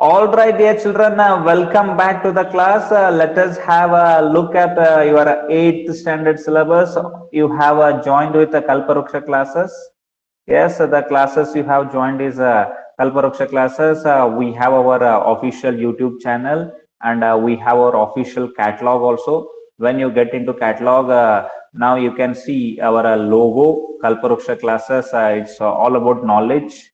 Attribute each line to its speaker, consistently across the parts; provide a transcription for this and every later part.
Speaker 1: All right, dear children, welcome back to the class. Let us have a look at your 8th standard syllabus. You have joined with the Kalparuksha classes. Yes, the classes you have joined is Kalparuksha classes. We have our official YouTube channel and we have our official catalog also. When you get into catalog, now you can see our logo, Kalparuksha classes. It's all about knowledge.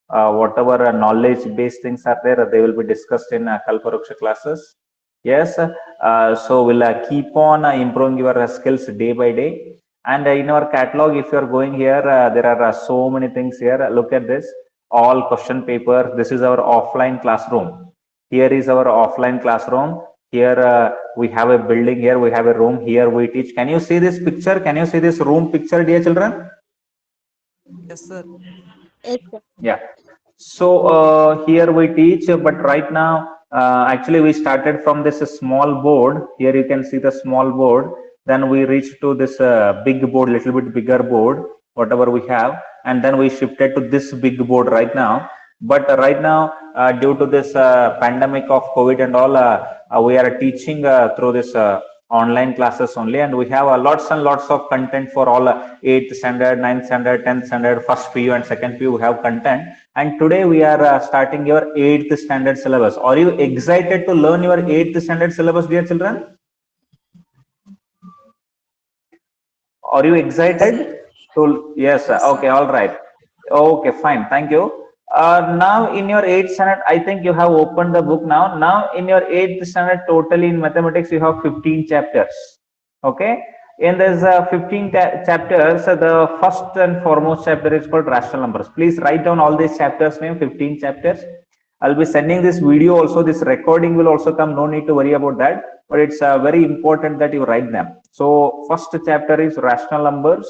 Speaker 1: Whatever knowledge based things are there, they will be discussed in Kalparuksha classes. Yes, so we'll keep on improving your skills day by day. And in our catalog, if you are going here, there are so many things here. Look at this, all question paper. This is our offline classroom. Here is our offline classroom. Here we have a building. Here we have a room. Here we teach. Can you see this picture? Can you see this room picture, dear children?
Speaker 2: Yes, sir.
Speaker 3: Yes, sir.
Speaker 1: Yeah. So here we teach, but right now, actually we started from this small board. Here you can see the small board. Then we reached to this big board, little bit bigger board, whatever we have. And then we shifted to this big board right now. But right now, due to this pandemic of COVID and all, we are teaching through this online classes only, and we have lots and lots of content for all 8th standard, 9th standard, 10th standard, first PU and second PU. We have content, and today we are starting your 8th standard syllabus. Are you excited to learn your 8th standard syllabus, dear children? Are you excited to? Yes,
Speaker 2: Yes, sir.
Speaker 1: okay, all right. Okay, fine, thank you. Now in your 8th standard, I think you have opened the book now. Now in your 8th standard, totally in mathematics, you have 15 chapters. Okay. In this 15 chapters, the first and foremost chapter is called rational numbers. Please write down all these chapters name, 15 chapters. I'll be sending this video also. This recording will also come. No need to worry about that. But it's very important that you write them. So first chapter is rational numbers.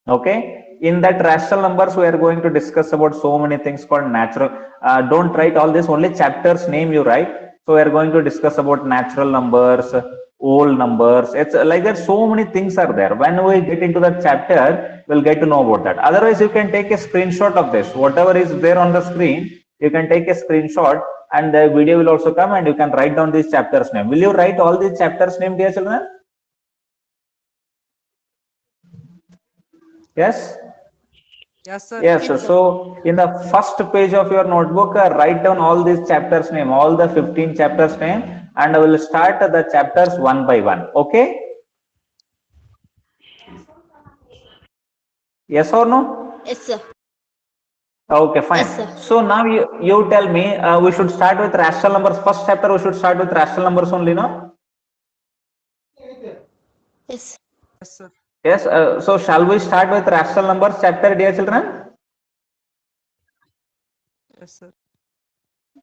Speaker 1: Okay, in that rational numbers we are going to discuss about so many things called natural. Don't write all this, only chapters name you write. So we are going to discuss about natural numbers, whole numbers. It's like that, so many things are there. When we get into that chapter, we'll get to know about that. Otherwise, you can take a screenshot of this, whatever is there on the screen. You can take a screenshot and the video will also come, and you can write down these chapters name. Will you write all these chapters name, dear children? Yes.
Speaker 2: Yes, sir.
Speaker 1: Yes,
Speaker 3: Yes, sir.
Speaker 1: so in the first page of your notebook, write down all these chapters name, all the 15 chapters name, and I will start the chapters one by one. Okay? Yes or no?
Speaker 3: Yes, sir.
Speaker 1: Okay, fine.
Speaker 3: Yes, sir.
Speaker 1: So now you tell me, we should start with rational numbers. First chapter, we should start with rational numbers only, no?
Speaker 3: Yes.
Speaker 2: Yes, sir.
Speaker 1: Yes, so shall we start with rational numbers chapter, dear children?
Speaker 2: Yes, sir.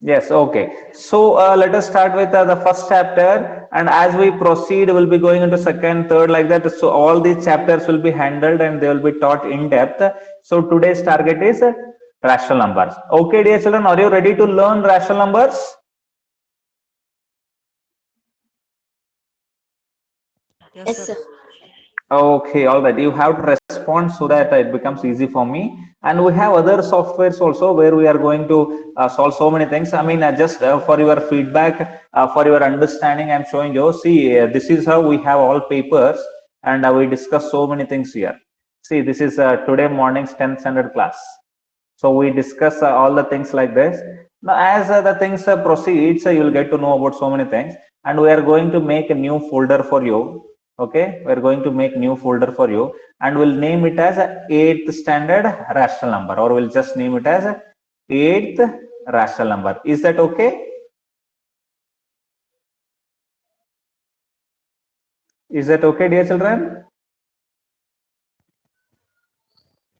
Speaker 1: Yes, okay. So let us start with the first chapter, and as we proceed, we'll be going into second, third, like that. So all these chapters will be handled and they will be taught in depth. So today's target is rational numbers. Okay, dear children, are you ready to learn rational numbers?
Speaker 2: Yes,
Speaker 3: Yes,
Speaker 2: sir.
Speaker 3: sir.
Speaker 1: Okay, all right. You have to respond so that it becomes easy for me. And we have other softwares also where we are going to solve so many things. I mean, just for your feedback, for your understanding, I'm showing you. See, this is how we have all papers, and we discuss so many things here. See, this is today morning's 10th standard class. So we discuss all the things like this. Now, as the things proceeds, you will get to know about so many things. And we are going to make a new folder for you. Okay, we are going to make new folder for you, and we'll name it as 8th standard rational number, or we'll just name it as 8th rational number. Is that okay? Is that okay, dear children?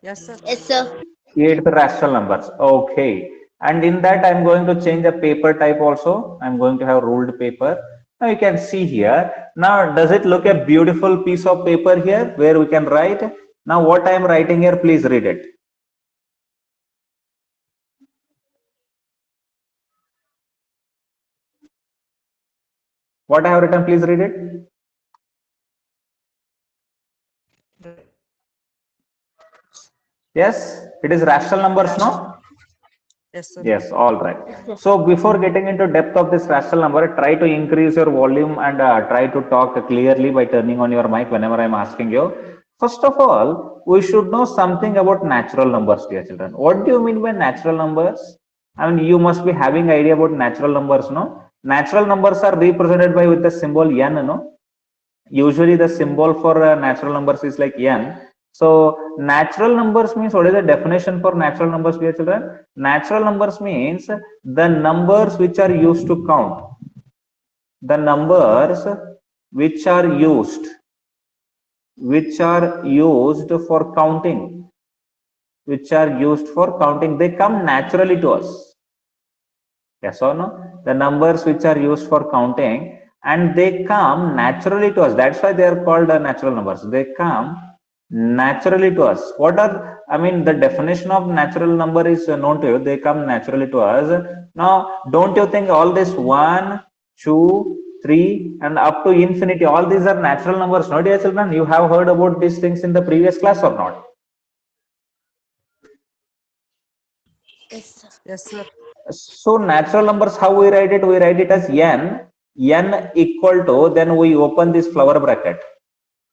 Speaker 2: Yes, sir.
Speaker 3: Yes, sir.
Speaker 1: 8th rational numbers. Okay. And in that, I'm going to change the paper type also. I'm going to have ruled paper. Now you can see here. Now, does it look a beautiful piece of paper here where we can write? Now, what I'm writing here, please read it. What I have written, please read it. Yes, it is rational numbers, no?
Speaker 2: Yes, sir.
Speaker 1: Yes, all right.
Speaker 3: Yes, sir.
Speaker 1: So before getting into depth of this rational number, try to increase your volume and try to talk clearly by turning on your mic whenever I'm asking you. First of all, we should know something about natural numbers, dear children. What do you mean by natural numbers? I mean, you must be having idea about natural numbers, no? Natural numbers are represented by with the symbol n, no? Usually the symbol for natural numbers is like n. So natural numbers means, what is the definition for natural numbers, dear children? Natural numbers means the numbers which are used to count. The numbers which are used for counting, they come naturally to us. Yes or no? The numbers which are used for counting and they come naturally to us. That's why they are called natural numbers. They come naturally to us. What are, I mean, the definition of natural number is known to you. They come naturally to us. Now, don't you think all this 1, 2, 3 and up to infinity, all these are natural numbers? No, dear children, you have heard about these things in the previous class or not?
Speaker 3: Yes, sir.
Speaker 2: Yes, sir.
Speaker 1: So natural numbers, how we write it? We write it as n equal to, then we open this flower bracket.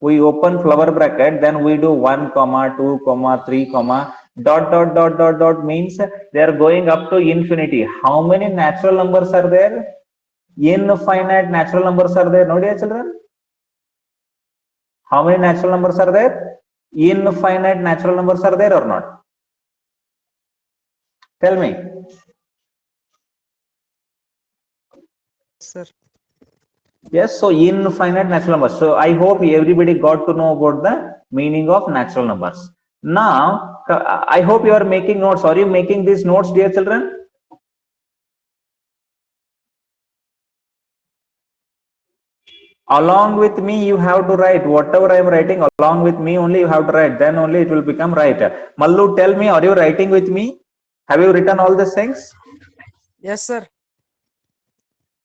Speaker 1: We open flower bracket, then we do 1, 2, 3, dot means they are going up to infinity. How many natural numbers are there? Infinite natural numbers are there, no, dear children? How many natural numbers are there? Infinite natural numbers are there or not? Tell me.
Speaker 2: Sir.
Speaker 1: Yes, so infinite natural numbers. So I hope everybody got to know about the meaning of natural numbers. Now, I hope you are making notes. Are you making these notes, dear children? Along with me, you have to write whatever I am writing. Along with me only you have to write. Then only it will become right. Mallu, tell me, are you writing with me? Have you written all these things?
Speaker 2: Yes, sir.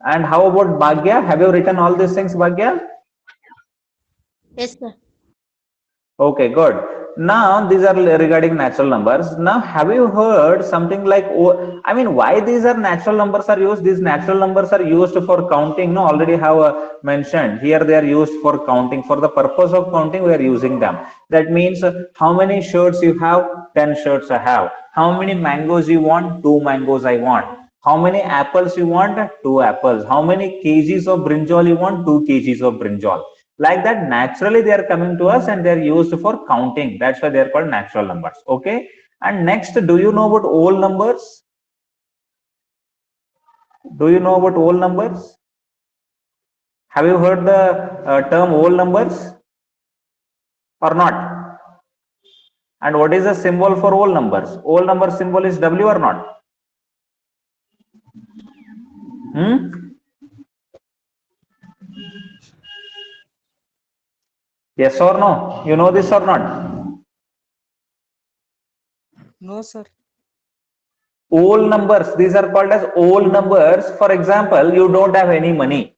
Speaker 1: And how about Bhagya? Have you written all these things, Bhagya?
Speaker 3: Yes, sir.
Speaker 1: Okay, good. Now these are regarding natural numbers. Now, have you heard something like, oh, I mean, why these are natural numbers are used? These natural numbers are used for counting. No, already have mentioned here they are used for counting. For the purpose of counting, we are using them. That means how many shirts you have? 10 shirts I have. How many mangoes you want? 2 mangoes I want. How many apples you want? 2 apples. How many kgs of brinjal you want? 2 kgs of brinjal. Like that, naturally they are coming to us and they are used for counting. That's why they are called natural numbers. Okay. And next, do you know about whole numbers? Do you know about whole numbers? Have you heard the term whole numbers or not? And what is the symbol for whole numbers? Whole number symbol is W or not? Yes or no? You know this or not?
Speaker 2: No, sir.
Speaker 1: Whole numbers, these are called as whole numbers. For example, you don't have any money.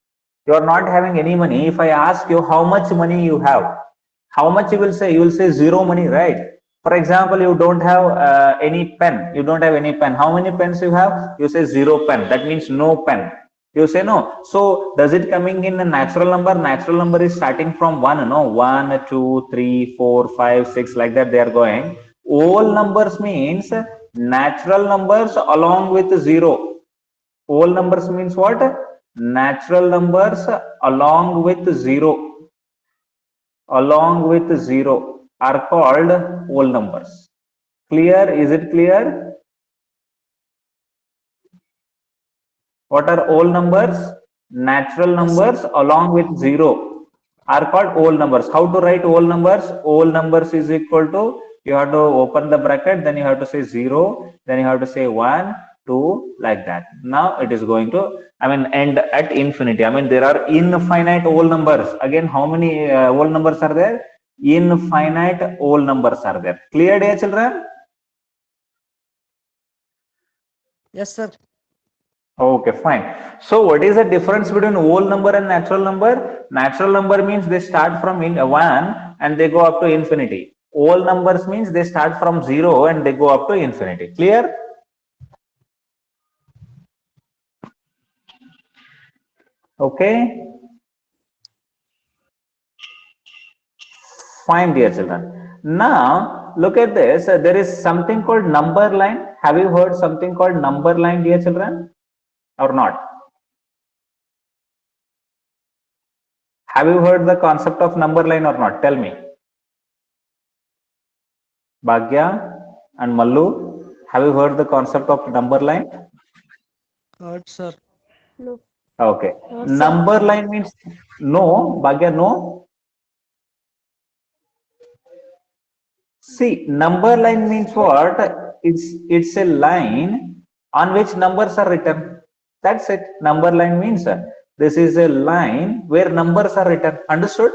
Speaker 1: You are not having any money. If I ask you how much money you have, how much you will say? You will say zero money, right? For example, you don't have any pen. You don't have any pen. How many pens you have? You say zero pen. That means no pen. You say no. So does it coming in a natural number? Natural number is starting from 1, no? 1, 2, 3, 4, 5, 6, like that they are going. Whole numbers means natural numbers along with 0. Whole numbers means what? Natural numbers along with 0. Along with 0 are called whole numbers. Clear? Is it clear? What are whole numbers? Natural numbers along with 0 are called whole numbers. How to write whole numbers? Whole numbers is equal to, you have to open the bracket, then you have to say 0, then you have to say 1, 2, like that. Now it is going to, I mean, end at infinity. I mean, there are infinite whole numbers. Again, how many whole numbers are there? Infinite whole numbers are there. Clear, dear children?
Speaker 2: Yes, sir.
Speaker 1: Okay, fine. So what is the difference between whole number and natural number? Natural number means they start from 1 and they go up to infinity. Whole numbers means they start from 0 and they go up to infinity. Clear? Okay, fine, dear children. Now look at this. There is something called number line. Have you heard something called number line, dear children, or not? Have you heard the concept of number line or not? Tell me. Bhagya and Mallu, have you heard the concept of number line?
Speaker 2: Heard, sir.
Speaker 3: No.
Speaker 1: Okay.
Speaker 3: No, sir.
Speaker 1: Number line means no. Bhagya, no. See, number line means what? It's a line on which numbers are written. That's it. Number line means this is a line where numbers are written. Understood?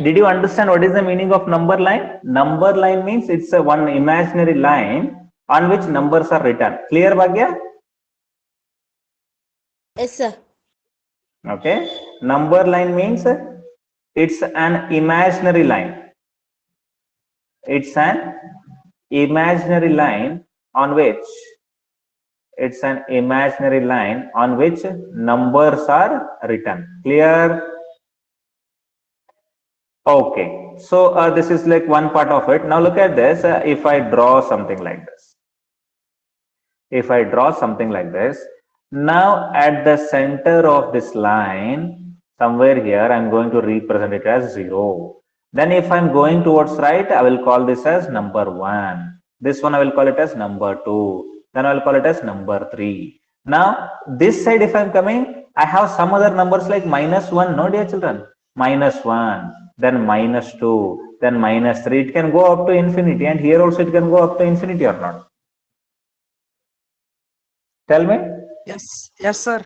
Speaker 1: Did you understand what is the meaning of number line? Number line means it's a one imaginary line on which numbers are written. Clear, Bhagya?
Speaker 3: Yes, sir.
Speaker 1: Okay. Number line means it's an imaginary line. It's an imaginary line on which numbers are written. Clear? Okay, so this is like one part of it. Now look at this. If I draw something like this, now at the center of this line, somewhere here, I'm going to represent it as 0. Then if I'm going towards right, I will call this as number 1. This one I will call it as number 2. Then I will call it as number 3. Now this side, if I'm coming, I have some other numbers like -1. No, dear children, -1. Then -2, then -3. It can go up to infinity, and here also it can go up to infinity or not. Tell me.
Speaker 2: Yes, sir.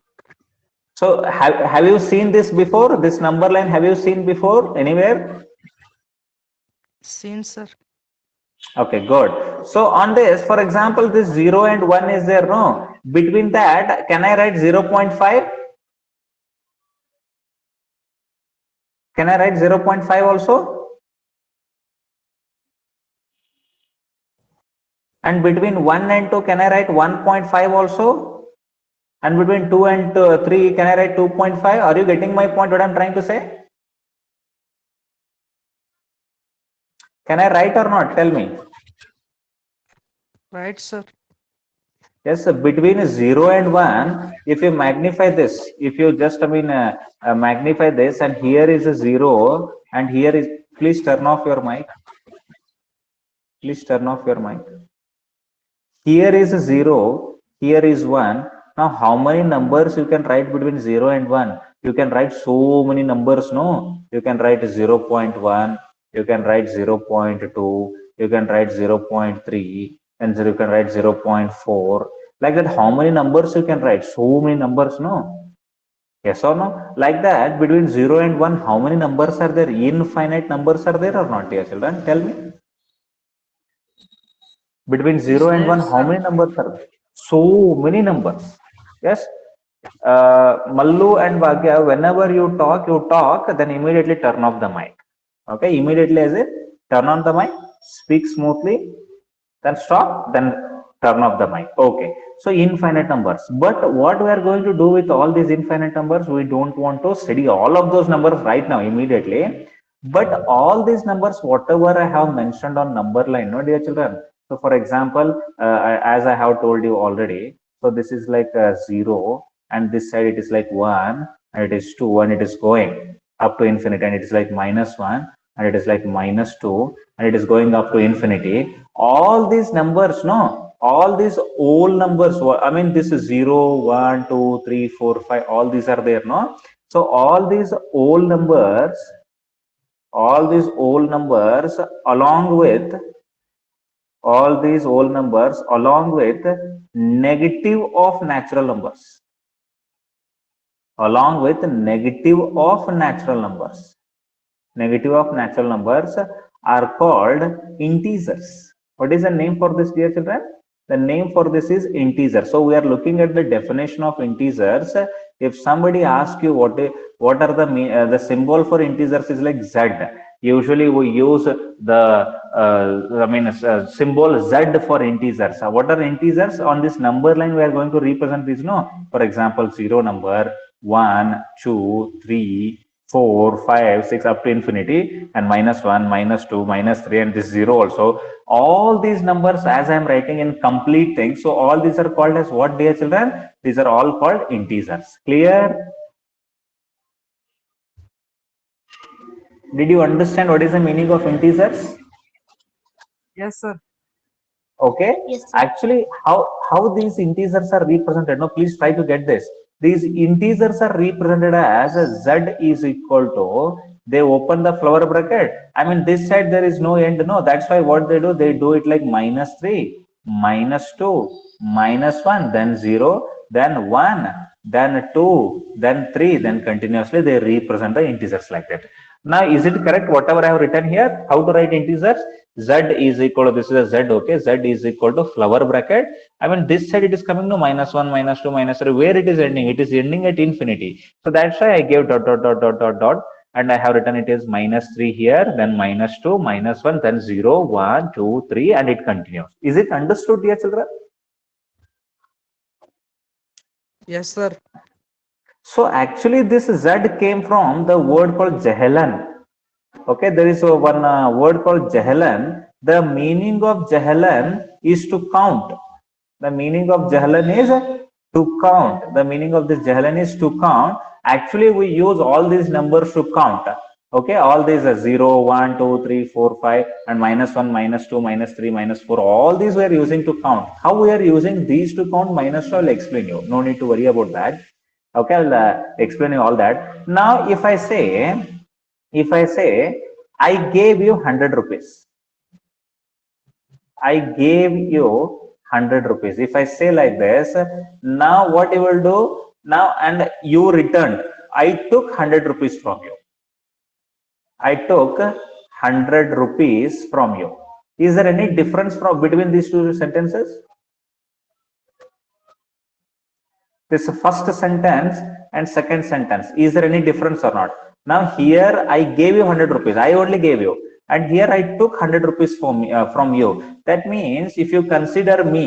Speaker 1: So have you seen this before? This number line, have you seen before anywhere?
Speaker 2: Seen, sir.
Speaker 1: Okay, good. So on this, for example, this 0 and 1 is there, no? Between that, can I write 0.5? Can I write 0.5 also? And between 1 and 2, can I write 1.5 also? And between 2 and 3, can I write 2.5? Are you getting my point, what I'm trying to say? Can I write or not? Tell me.
Speaker 2: Right, sir.
Speaker 1: Yes, between 0 and 1, if you magnify this, if you just, magnify this, and here is a 0, and here is, please turn off your mic. Please turn off your mic. Here is a 0, here is 1. Now, how many numbers you can write between 0 and 1? You can write so many numbers, no? You can write 0.1, you can write 0.2, you can write 0.3, and you can write 0.4. Like that, how many numbers you can write? So many numbers, no? Yes or no? Like that, between 0 and 1, how many numbers are there? Infinite numbers are there or not, dear children? Tell me. Between 0 and 1, how many numbers are there? So many numbers. Yes. Mallu and Bhagya, whenever you talk, then immediately turn off the mic. Okay, immediately as it, turn on the mic, speak smoothly, then stop, then turn off the mic. Okay, so infinite numbers. But what we are going to do with all these infinite numbers, we don't want to study all of those numbers right now, immediately. But all these numbers, whatever I have mentioned on number line, no, dear children. So for example, as I have told you already, so this is like 0, and this side it is like 1, and it is 2, and it is going up to infinity, and it is like -1, and it is like -2, and it is going up to infinity. All these numbers, no, all these old numbers, I mean, this is 0, 1, 2, 3, 4, 5, all these are there, no? So all these old numbers along with negative of natural numbers. Negative of natural numbers are called integers. What is the name for this, dear children? The name for this is integer. So we are looking at the definition of integers. If somebody asks you what are the symbol for integers is like Z. Usually we use the symbol Z for integers. What are integers? On this number line we are going to represent this, no? For example, 0 number, 1, 2, 3, 4, 5, 6 up to infinity, and -1, -2, -3, and this 0 also. All these numbers as I am writing in complete things. So all these are called as what, dear children? These are all called integers. Clear? Did you understand what is the meaning of integers?
Speaker 2: Yes, sir.
Speaker 1: Okay.
Speaker 3: Yes, sir.
Speaker 1: Actually, how these integers are represented? No, please try to get this. These integers are represented as Z is equal to, they open the flower bracket. I mean, this side there is no end. No, that's why what they do it like -3, -2, -1, then 0, then 1, then 2, then 3, then continuously they represent the integers like that. Now, is it correct whatever I have written here? How to write integers? Z is equal to, this is a Z, okay? Z is equal to flower bracket. I mean, this side it is coming to -1, -2, -3. Where it is ending? It is ending at infinity. So that's why I gave dot, dot, dot, dot, dot, dot. And I have written it is -3 here, then -2, -1, then 0, 1, 2, 3, and it continues. Is it understood, dear children?
Speaker 2: Yes, sir.
Speaker 1: So actually this Z came from the word called Jahelan. Okay, there is one word called Jahelan. The meaning of Jahelan is to count. The meaning of Jahelan is to count. The meaning of this Jahelan is to count. Actually, we use all these numbers to count. Okay, all these are 0, 1, 2, 3, 4, 5, and -1, -2, -3, -4. All these we are using to count. How we are using these to count -2, I'll explain you. No need to worry about that. Okay, I'll explain you all that. Now, if I say, I gave you 100 rupees. I gave you 100 rupees. If I say like this, now what you will do? Now, and you returned. I took 100 rupees from you. I took 100 rupees from you. Is there any difference between these two sentences? This first sentence and second sentence, is there any difference or not? Now here I gave you 100 rupees, I only gave you, and here I took 100 rupees from you. That means if you consider me,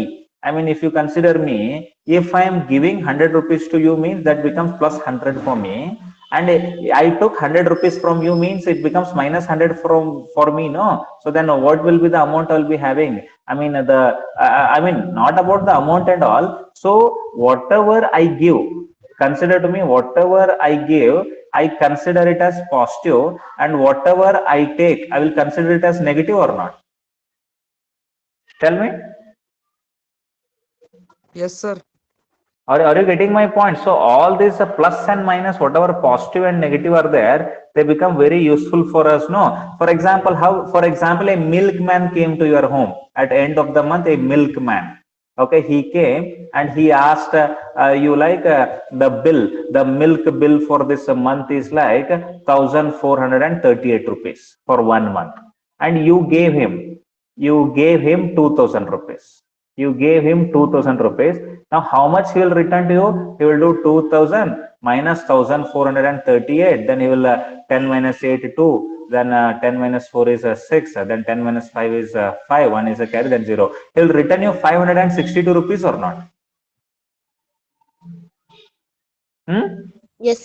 Speaker 1: if I am giving 100 rupees to you, means that becomes plus 100 for me, and I took 100 rupees from you means it becomes -100 for me, no? So then what will be the amount I'll be having? I mean not about the amount and all. So whatever I give, consider to me, whatever I give, I consider it as positive, and whatever I take, I will consider it as negative or not? Tell me.
Speaker 2: Yes, sir.
Speaker 1: Are you getting my point? So all these plus and minus, whatever positive and negative are there, they become very useful for us. No, for example, a milkman came to your home at the end of the month. A milkman, okay, he came and he asked you like the milk bill for this month is like 1,438 rupees for 1 month, and you gave him 2,000 rupees. You gave him 2,000 rupees. Now, how much he will return to you? He will do 2,000 minus 1,438. Then he will 10 minus 8, 2. Then 10 minus 4 is 6. Then 10 minus 5 is 5. 1 is a carry, then 0. He will return you 562 rupees or not?
Speaker 3: Yes.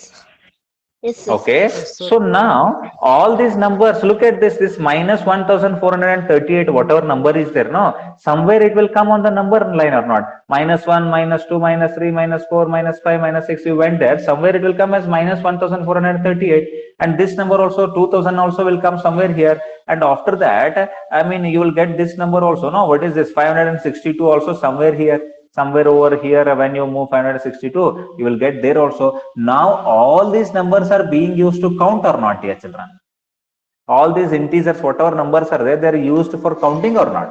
Speaker 3: Yes, sir.
Speaker 1: Okay,
Speaker 2: Yes, sir.
Speaker 1: so now all these numbers, look at this minus 1,438, whatever number is there, no, somewhere it will come on the number line or not? -1, -2, -3, -4, -5, -6, you went there, somewhere it will come as minus 1,438, and this number also 2,000 also will come somewhere here, and after that, I mean, you will get this number also, no, what is this 562 also somewhere here. Somewhere over here, when you move 562, you will get there also. Now, all these numbers are being used to count or not, dear children? All these integers, whatever numbers are there, they are used for counting or not?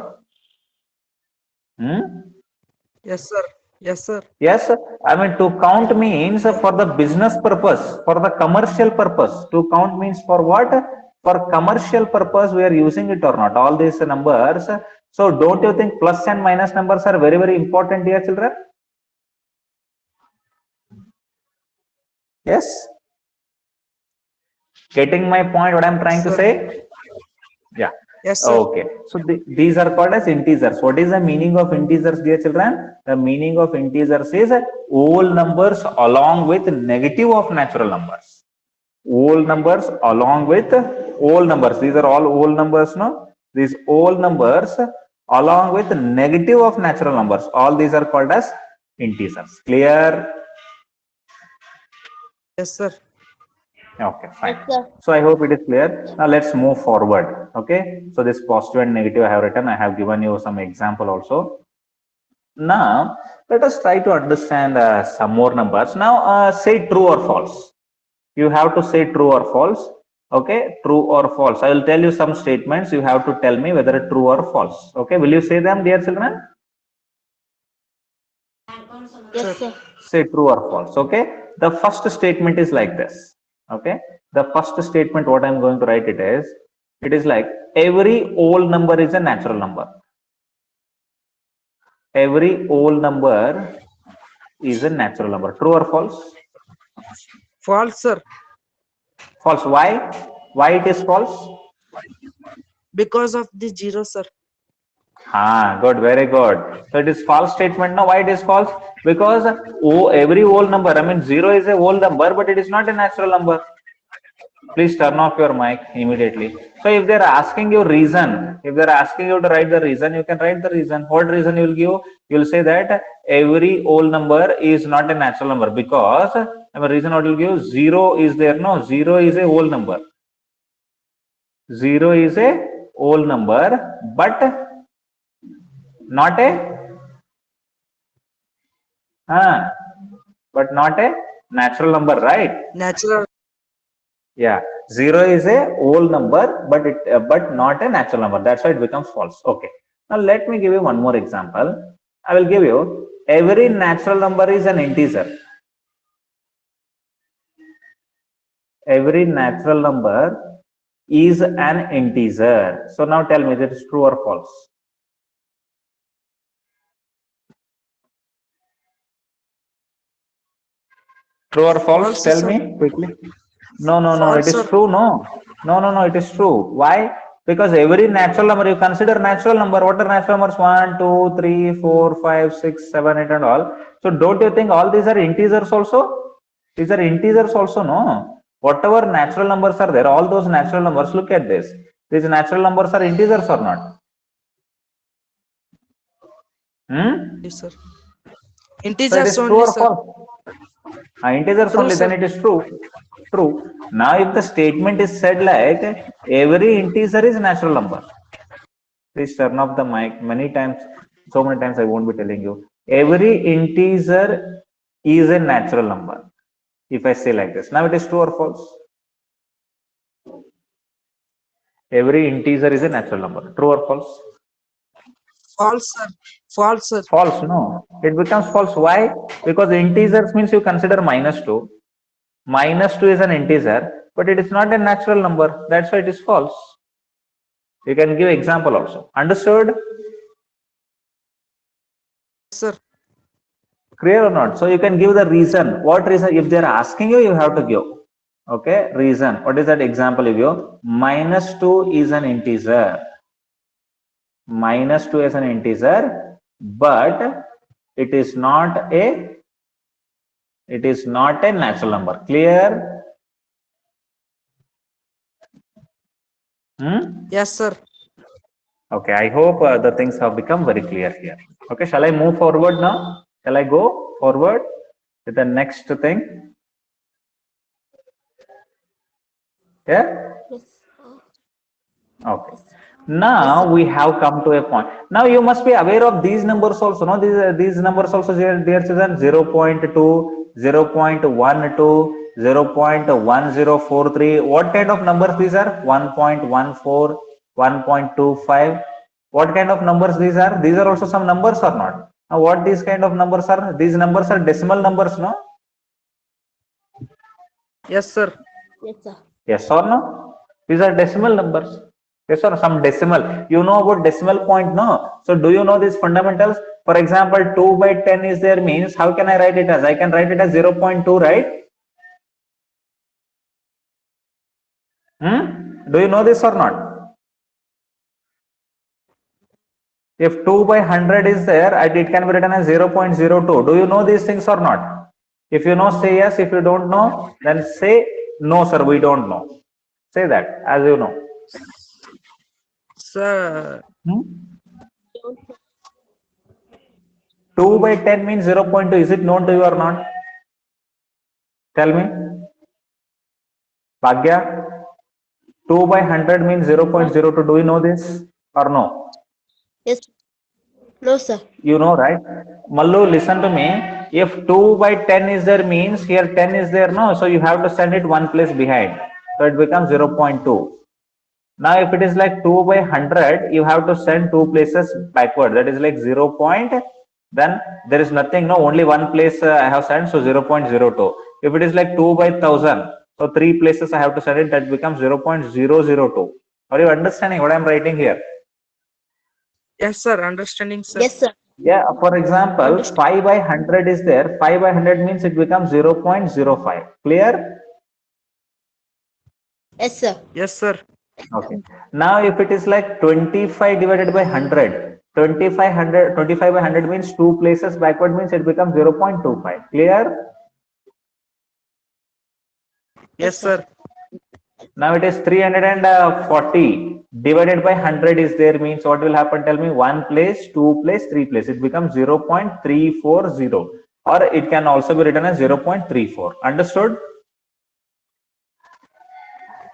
Speaker 2: Yes, sir. Yes, sir.
Speaker 1: Yes, I mean, to count means for the business purpose, for the commercial purpose. To count means for what? For commercial purpose, we are using it or not? All these numbers. So don't you think plus and minus numbers are very, very important, dear children? Yes. Getting my point, what I'm trying to say? Yeah.
Speaker 2: Yes, sir.
Speaker 1: Okay. So these are called as integers. What is the meaning of integers, dear children? The meaning of integers is whole numbers along with negative of natural numbers. Whole numbers along with whole numbers. These are all whole numbers, no? These whole numbers along with negative of natural numbers. All these are called as integers. Clear?
Speaker 2: Yes, sir.
Speaker 1: Okay, fine.
Speaker 3: Yes, sir.
Speaker 1: So I hope it is clear. Now let's move forward. Okay. So this positive and negative I have written. I have given you some example also. Now let us try to understand some more numbers. Now say true or false. You have to say true or false. Okay, true or false. I will tell you some statements. You have to tell me whether true or false. Okay, will you say them, dear children?
Speaker 3: Yes, sir.
Speaker 1: Say true or false. Okay, the first statement is like this. Okay, the first statement, what I'm going to write it is like every whole number is a natural number. Every whole number is a natural number. True or false?
Speaker 2: False, sir.
Speaker 1: False. Why it is false?
Speaker 2: Because of the zero, sir.
Speaker 1: Good, very good. So it is false statement. Now, why it is false? Because every whole number, I mean, zero is a whole number, but it is not a natural number. Please turn off your mic immediately. So if they're asking you reason, if they're asking you to write the reason, you can write the reason. What reason you will give? You will say that every whole number is not a natural number because the reason what you will give, zero is there. No, zero is a whole number. Zero is a whole number, but not a but not a natural number, right?
Speaker 2: Natural.
Speaker 1: Yeah, zero is a whole number, but not a natural number. That's why it becomes false. Okay. Now let me give you one more example. I will give you every natural number is an integer. Every natural number is an integer. So now tell me, that is true or false? True or false?
Speaker 2: False,
Speaker 1: Tell
Speaker 2: sir.
Speaker 1: me quickly. No,
Speaker 2: False,
Speaker 1: it is
Speaker 2: sir.
Speaker 1: true. No, it is true. Why? Because every natural number, you consider natural number. What are natural numbers? 1, 2, 3, 4, 5, 6, 7, 8, and all. So don't you think all these are integers also? These are integers also, no? Whatever natural numbers are there, all those natural numbers, look at this. These natural numbers are integers or not?
Speaker 2: Yes, sir.
Speaker 1: So it
Speaker 2: Integers
Speaker 1: is true
Speaker 2: only,
Speaker 1: or
Speaker 2: sir.
Speaker 1: false? Integers
Speaker 2: True,
Speaker 1: only,
Speaker 2: sir.
Speaker 1: then it is true. True. Now, if the statement is said like every integer is natural number, please turn off the mic many times. So many times I won't be telling you. Every integer is a natural number. If I say like this, now it is true or false? Every integer is a natural number. True or false?
Speaker 2: False, sir. False, sir.
Speaker 1: False. No, it becomes false. Why? Because integers means you consider -2. -2 is an integer, but it is not a natural number. That's why it is false. You can give example also. Understood?
Speaker 2: Sir.
Speaker 1: Clear or not? So you can give the reason. What reason? If they are asking you, you have to give. Okay, reason. What is that example you give? -2 is an integer. -2 is an integer, but it is not a natural number. Clear?
Speaker 2: Yes, sir.
Speaker 1: Okay, I hope the things have become very clear here. Okay, shall I move forward now? Shall I go forward with the next thing? Yeah?
Speaker 3: Yes.
Speaker 1: Okay. Now we have come to a point. Now you must be aware of these numbers also. No, these numbers also, dear children, 0.2, 0.12, 0.1043. What kind of numbers these are? 1.14, 1.25. What kind of numbers these are? These are also some numbers or not? Now what these kind of numbers are? These numbers are decimal numbers, no?
Speaker 2: Yes, sir.
Speaker 3: Yes, sir.
Speaker 1: Yes or no? These are decimal numbers. Yes or some decimal. You know about decimal point, no? So do you know these fundamentals? For example, 2 by 10 is there means how can I write it as? I can write it as 0.2, right? Do you know this or not? If 2 by 100 is there, it can be written as 0.02. Do you know these things or not? If you know, say yes. If you don't know, then say no, sir, we don't know. Say that as you know.
Speaker 2: Sir,
Speaker 1: 2 by 10 means 0.2. Is it known to you or not? Tell me. Bhagya, 2 by 100 means 0.02. Do you know this or no?
Speaker 3: Yes. No, sir.
Speaker 1: You know, right? Mallu, listen to me. If 2 by 10 is there means here 10 is there, no? So you have to send it one place behind. So it becomes 0.2. Now, if it is like 2 by 100, you have to send two places backward. That is like 0. Then there is nothing, no, only one place I have sent, so 0.02. If it is like 2 by 1000, so three places I have to send it, that becomes 0.002. Are you understanding what I'm writing here?
Speaker 2: yes, sir. Understanding, sir.
Speaker 3: Yes, sir.
Speaker 1: Yeah, for example, 5 by 100 is there. 5 by 100 means it becomes 0.05. Clear?
Speaker 3: Yes, sir.
Speaker 2: Yes, sir.
Speaker 1: Okay. Now, if it is like 25 divided by 100, 25 by 100 means two places backward means it becomes 0.25. Clear?
Speaker 2: Yes, sir.
Speaker 1: Now it is 340 divided by 100 is there means what will happen? Tell me. One place, two place, three place. It becomes 0.340, or it can also be written as 0.34. Understood?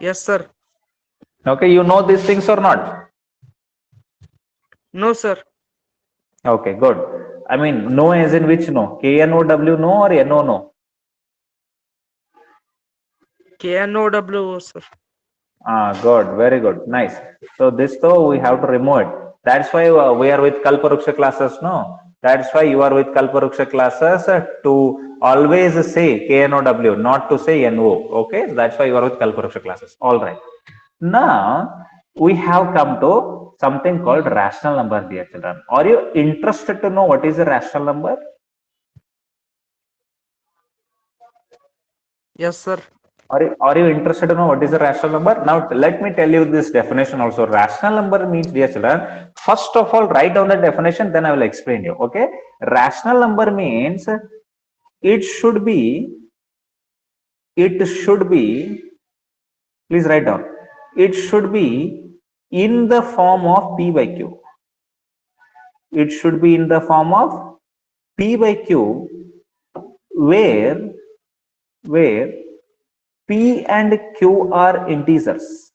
Speaker 2: Yes, sir.
Speaker 1: Okay, you know these things or not?
Speaker 2: No, sir.
Speaker 1: Okay, good. I mean, no as in which no? K-N-O-W no or N-O-No?
Speaker 2: KNOW, sir.
Speaker 1: Good, very good, nice. So this though we have to remove it. That's why we are with Kalparuksha classes, no? That's why you are with Kalparuksha classes to always say KNOW, not to say NO. Okay, that's why you are with Kalparuksha classes. All right. Now we have come to something called rational number, dear children. Are you interested to know what is a rational number?
Speaker 2: Yes, sir.
Speaker 1: Are you interested to know what is a rational number? Now, let me tell you this definition also. Rational number means, dear children, first of all, write down the definition, then I will explain you. Okay? Rational number means it should be, please write down, it should be in the form of P by Q. It should be in the form of P by Q, where P and Q are integers,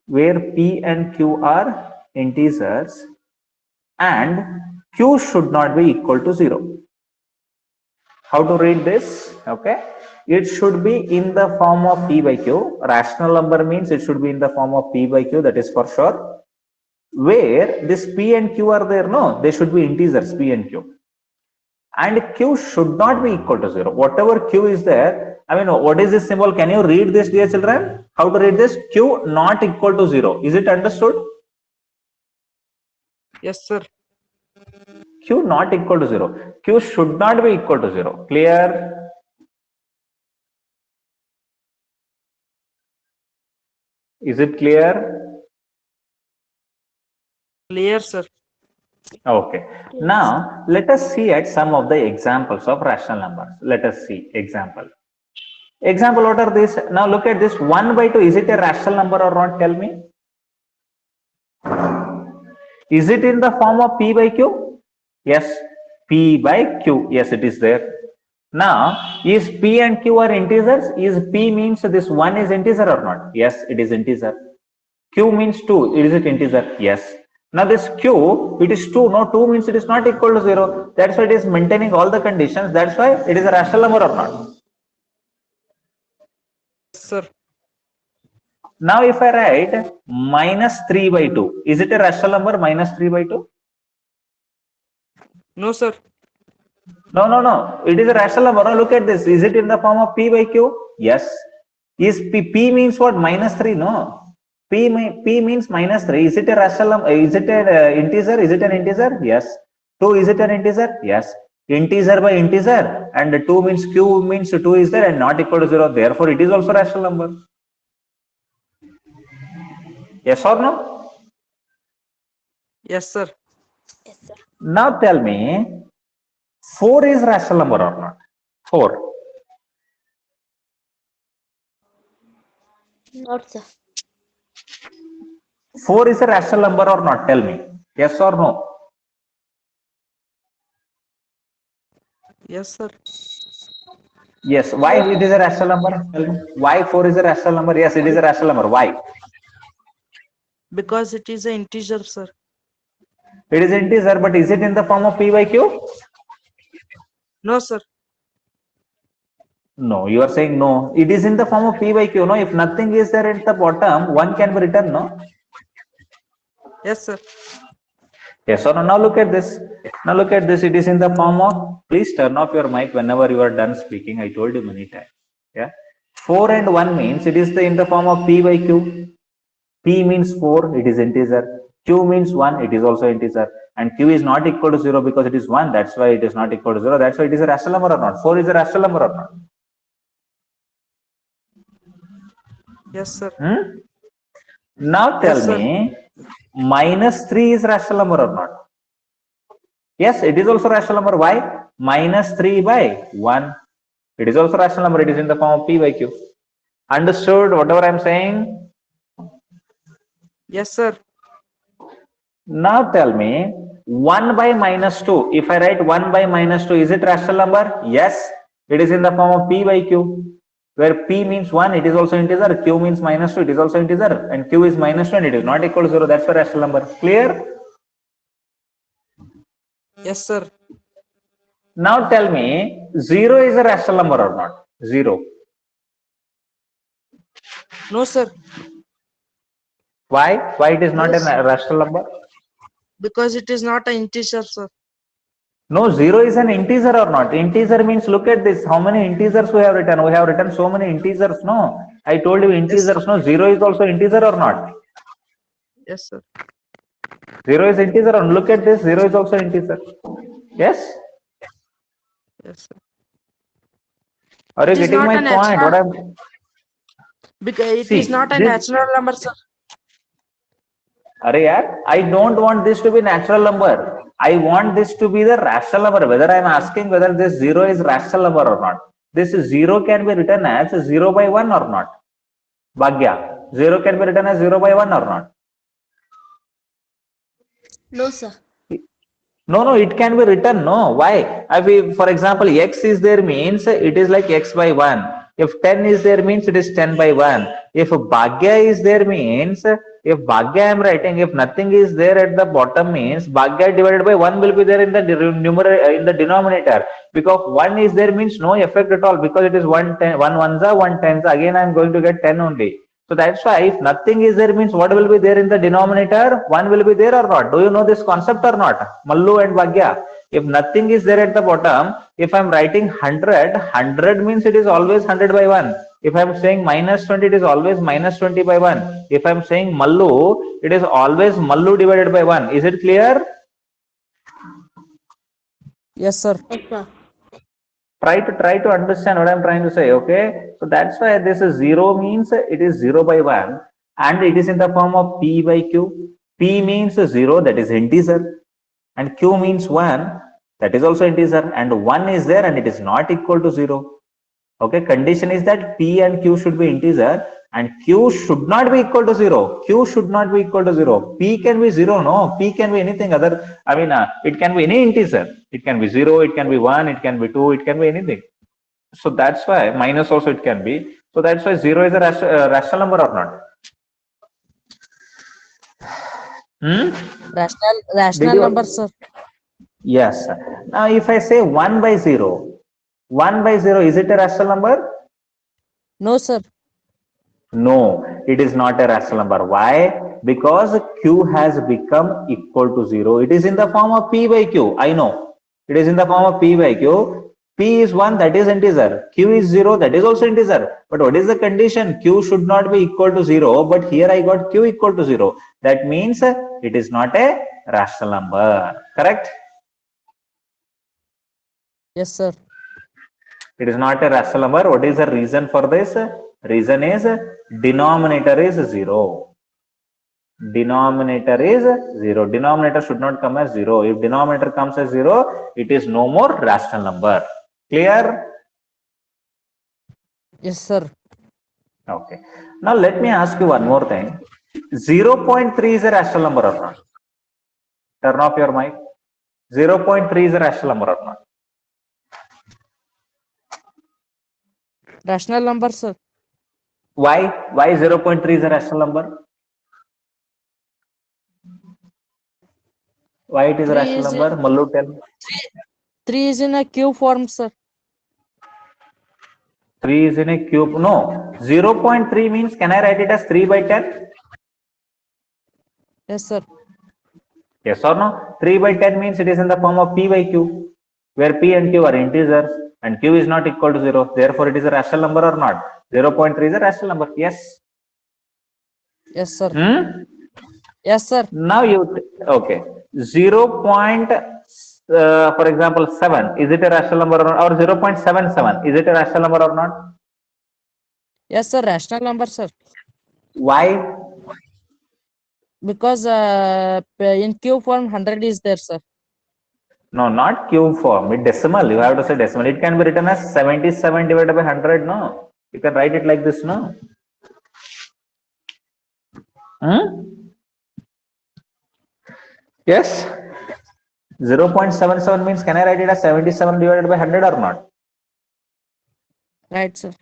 Speaker 1: where P and Q are integers, and Q should not be equal to 0. How to read this? Okay, it should be in the form of P by Q. Rational number means it should be in the form of P by Q, that is for sure. Where this P and Q are there, no, they should be integers, P and Q. And Q should not be equal to 0. Whatever Q is there, I mean, what is this symbol? Can you read this, dear children? How to read this? Q not equal to 0. Is it understood?
Speaker 2: Yes, sir.
Speaker 1: Q not equal to 0. Q should not be equal to 0. Clear? Is it clear?
Speaker 2: Clear, sir.
Speaker 1: Okay. Now, let us see at some of the examples of rational numbers. Let us see example. Example, what are these? Now look at this. 1 by 2. Is it a rational number or not? Tell me. Is it in the form of P by Q? Yes. P by Q. Yes, it is there. Now, is P and Q are integers? Is P means this 1 is integer or not? Yes, it is integer. Q means 2. Is it integer? Yes. Now this Q, it is 2. No, 2 means it is not equal to 0. That's why it is maintaining all the conditions. That's why it is a rational number or not.
Speaker 2: Yes, sir.
Speaker 1: Now if I write minus 3 by 2, is it a rational number minus 3 by 2?
Speaker 2: No, sir.
Speaker 1: No. It is a rational number. Now look at this. Is it in the form of P by Q? Yes. Is P means what? Minus 3? No. P means minus 3. Is it a rational number? Is it an integer? Is it an integer? Yes. 2, is it an integer? Yes. Integer by integer, and 2 means Q means 2 is there and not equal to 0. Therefore, it is also rational number. Yes or no?
Speaker 2: Yes, sir.
Speaker 3: Yes, sir.
Speaker 1: Now tell me, 4 is rational number or not? 4.
Speaker 3: Not, sir.
Speaker 1: 4 is a rational number or not? Tell me. Yes or no?
Speaker 2: Yes, sir.
Speaker 1: Yes. Why it is a rational number? Tell me. Why 4 is a rational number? Yes, it is a rational number. Why?
Speaker 2: Because it is an integer, sir.
Speaker 1: It is integer, but is it in the form of p by q?
Speaker 2: No, sir.
Speaker 1: No, you are saying no. It is in the form of p by q. No, if nothing is there at the bottom, 1 can be written. No.
Speaker 2: Yes, sir.
Speaker 1: Yes or no? Now look at this. Now look at this. It is in the form of. Please turn off your mic whenever you are done speaking. I told you many times. Yeah. 4 and 1 means it is in the form of p by q. P means 4, it is integer. Q means 1, it is also integer. And Q is not equal to 0 because it is 1. That's why it is not equal to 0. That's why it is a rational number or not. 4 is a rational number or not.
Speaker 2: Yes, sir.
Speaker 1: Now tell
Speaker 2: Yes, sir.
Speaker 1: me, minus 3 is rational number or not? Yes, it is also rational number. Why? Minus 3 by 1. It is also rational number. It is in the form of P by Q. Understood whatever I am saying?
Speaker 2: Yes, sir.
Speaker 1: Now tell me, 1 by minus 2. If I write 1 by minus 2, is it rational number? Yes, it is in the form of P by Q. Where P means 1, it is also integer. Q means minus 2, it is also integer. And Q is minus 2 and it is not equal to 0. That's a rational number. Clear?
Speaker 2: Yes, sir.
Speaker 1: Now tell me, 0 is a rational number or not? 0.
Speaker 2: No, sir.
Speaker 1: Why? Why it is not
Speaker 2: Yes.
Speaker 1: a rational number?
Speaker 2: Because it is not an integer, sir.
Speaker 1: No, 0 is an integer or not? Integer means, look at this. How many integers we have written? We have written so many integers, no? I told you
Speaker 2: Yes, sir.
Speaker 1: integers, no? 0 is also integer or not?
Speaker 2: Yes, sir.
Speaker 1: 0 is integer, and look at this. 0 is also integer. Yes?
Speaker 2: Yes, sir.
Speaker 1: Are you
Speaker 2: It is
Speaker 1: getting
Speaker 2: not
Speaker 1: my
Speaker 2: a
Speaker 1: point?
Speaker 2: natural
Speaker 1: What I'm
Speaker 2: because it is
Speaker 1: see
Speaker 2: not a
Speaker 1: this.
Speaker 2: natural number, sir.
Speaker 1: Arey yaar, I don't want this to be natural number. I want this to be the rational number. Whether I'm asking whether this 0 is rational number or not. This 0 can be written as 0 by 1 or not. Bhagya, 0 can be written as 0 by 1 or not.
Speaker 3: No, sir.
Speaker 1: No, it can be written. No, why? For example, x is there means it is like x by 1. If 10 is there means it is 10 by 1. If Bhagya is there means, if Bhagya I am writing, if nothing is there at the bottom means Bhagya divided by 1 will be there in the numerator, in the denominator. Because 1 is there means no effect at all because it is 1 ones are 1 tens. Again I am going to get 10 only. So that's why if nothing is there means what will be there in the denominator? 1 will be there or not? Do you know this concept or not? Mallu and Bhagya. If nothing is there at the bottom, if I'm writing 100, 100 means it is always 100 by 1. If I'm saying minus 20, it is always minus 20 by 1. If I'm saying Mallu, it is always Mallu divided by 1. Is it clear?
Speaker 2: Yes, sir.
Speaker 3: Yes, sir.
Speaker 1: Try to understand what I'm trying to say. Okay, so that's why this is 0 means it is 0 by 1 and it is in the form of p by q. P means 0, that is integer, and q means 1, that is also integer, and 1 is there and it is not equal to 0. Okay, condition is that p and q should be integer and q should not be equal to 0. Q should not be equal to 0. P can be 0, no? P can be anything other. I mean, it can be any integer. It can be 0, it can be 1, it can be 2, it can be anything. So that's why minus also it can be. So that's why 0 is a rational number or not?
Speaker 2: Rational number, sir.
Speaker 1: Yes. Now if I say 1 by 0, 1 by 0, is it a rational number?
Speaker 2: No, sir.
Speaker 1: No, it is not a rational number. Why? Because q has become equal to 0. It is in the form of p by q. I know. It is in the form of p by q. P is 1, that is integer. Q is 0, that is also integer. But what is the condition? Q should not be equal to 0. But here I got q equal to 0. That means it is not a rational number. Correct?
Speaker 2: Yes, sir.
Speaker 1: It is not a rational number. What is the reason for this? Reason is denominator is 0. Denominator is 0. Denominator should not come as 0. If denominator comes as 0, it is no more rational number. Clear?
Speaker 2: Yes, sir.
Speaker 1: Okay. Now let me ask you one more thing. 0.3 is a rational number or not? Turn off your mic. 0.3 is a rational number or not?
Speaker 2: Rational number, sir.
Speaker 1: Why? Why 0.3 is a rational number? Why it is a
Speaker 2: Three
Speaker 1: rational
Speaker 2: is
Speaker 1: number? Mallu, tell me.
Speaker 2: 3 is in a cube form, sir.
Speaker 1: 3 is in a cube. No. 0.3 means, can I write it as 3 by 10?
Speaker 2: Yes, sir.
Speaker 1: Yes or no? 3 by 10 means it is in the form of p by q, where p and q are integers and q is not equal to 0. Therefore, it is a rational number or not? 0.3 is a rational number. Yes.
Speaker 2: Yes, sir. Yes, sir.
Speaker 1: Now okay. 0. For example, 7. Is it a rational number or 0.77? Is it a rational number or not?
Speaker 2: Yes, sir. Rational number, sir.
Speaker 1: Why?
Speaker 2: Because in cube form 100 is there, sir.
Speaker 1: No, not cube form. It decimal. You have to say decimal. It can be written as 77 divided by 100. No, you can write it like this. No. Yes. 0.77 means, can I write it as 77 divided by 100 or not?
Speaker 2: Right, sir.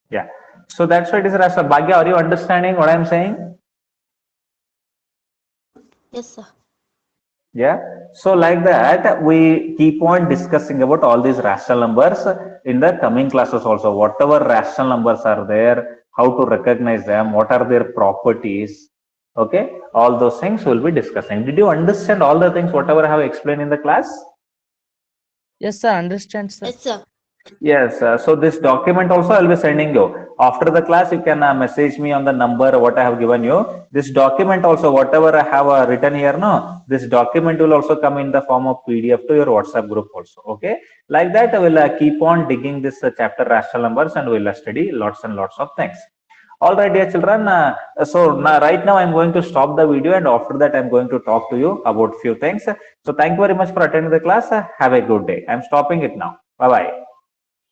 Speaker 1: Yeah. So that's why it is rational. Bhagya, are you understanding what I'm saying?
Speaker 3: Yes, sir.
Speaker 1: Yeah. So like that, we keep on discussing about all these rational numbers in the coming classes also. Whatever rational numbers are there, how to recognize them, what are their properties. Okay. All those things we'll be discussing. Did you understand all the things, whatever I have explained in the class?
Speaker 2: Yes, sir. Understand, sir.
Speaker 3: Yes, sir.
Speaker 1: Yes, so this document also I'll be sending you. After the class, you can message me on the number what I have given you. This document also, whatever I have written here, no, this document will also come in the form of PDF to your WhatsApp group also. Okay, like that I will keep on digging this chapter rational numbers and we'll study lots and lots of things. All right, dear children. So now, right now I'm going to stop the video and after that I'm going to talk to you about few things. So thank you very much for attending the class. Have a good day. I'm stopping it now. Bye bye.